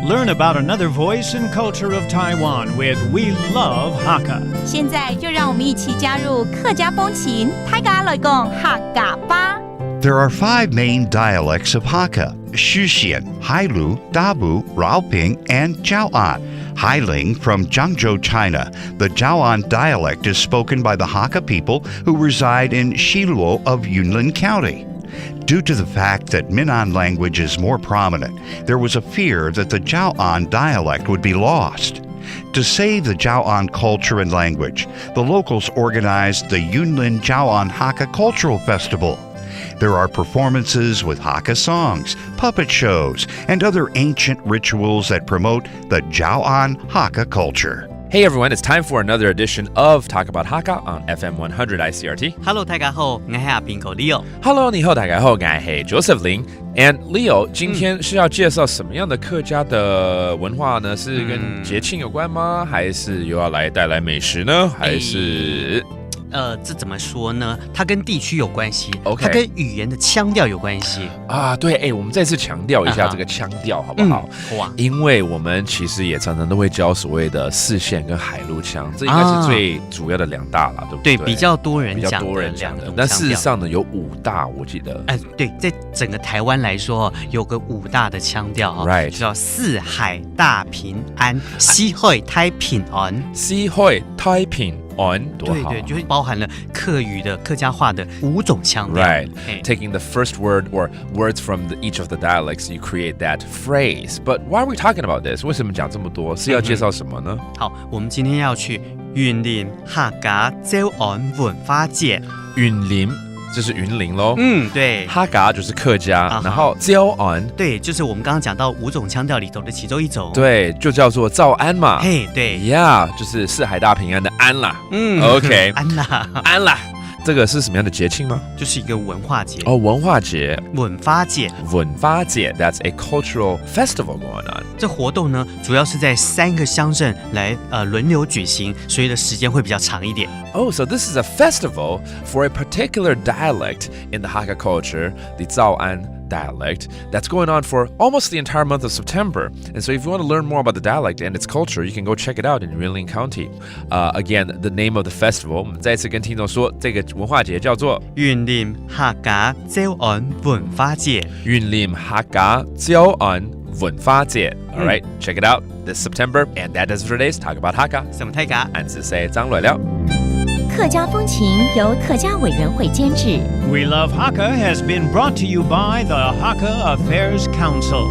Learn about another voice and culture of Taiwan with We Love Hakka. 现在就让我们一起加入客家风情，大家来讲客家吧。There are 5 main dialects of Hakka: Shushan, Hailu, Dabu, Raoping, and Jiaoan. Hailing from Jiangzhou, China, the Jiaoan dialect is spoken by the Hakka people who reside in Shiluo of Yunlin County. Due to the fact that Minnan language is more prominent, there was a fear that the Jiaoan dialect would be lost. To save the Jiaoan culture and language, the locals organized the Yunlin Jiaoan Hakka Cultural Festival. There are performances with Hakka songs, puppet shows, and other ancient rituals that promote the Jiaoan Hakka culture. Hey everyone, it's time for another edition of Talk About Hakka on FM 100 ICRT. Hello， 大家好，我是阿宾哥 Leo。Hello， 你好，大家好，我是 Joseph Lin。And Leo， 今天是要介绍什么样的客家的文化呢？是跟节庆有关吗？还是又要来带来美食呢？还是？这怎么说呢？它跟地区有关系 OK 它跟语言的腔调有关系啊。对，我们再次强调一下这个腔调，好不好？哇，因为我们其实也常常都会教所谓的四线跟海陆腔，这应该是最主要的2大啦，对不对？对，比较多人讲的2种。但事实上呢，有5大，我记得。对，在整个台湾来说，有个5大的腔调，right， 就叫四海大平安，西会太平安，西会太平安，多好。对，就是包含了客语的客家话的5种腔调。Right. Taking the first word or words from each of the dialects, you create that phrase. But why are we talking about this? 为什么讲这么多？是要介绍什么呢？好，我们今天要去云林客家早安文化节。云林，这是云林咯。对。哈嘎就是客家，然后早安，对，就是我们刚刚讲到5种腔调里头的其中一种。对，就叫做早安嘛。嘿，对 ，Yeah， 就是四海大平安的安啦。OK， 安啦，安啦。这个是什么样的节庆吗？就是一个文化节。文化节。文化节。文化节 ，That's a cultural festival going on。这活动呢，主要是在3个乡镇来轮流举行，所以的时间会比较长一点。Oh, so this is a festival for a particular dialect in the Hakka culture, the Zaoan dialect, that's going on for almost the entire month of September. And so if you want to learn more about the dialect and its culture, you can go check it out in Yunlin County. Again, the name of the festival, 我们再次跟听众说，这个文化节叫做云林客家早安文化节。云林客家早安文化节。All right, check it out this September. And that does it for today's Talk About Hakka. 什么太嘎？俺是谁张来了。客家风情由客家委员会监制。We Love Hakka has been brought to you by the Hakka Affairs Council.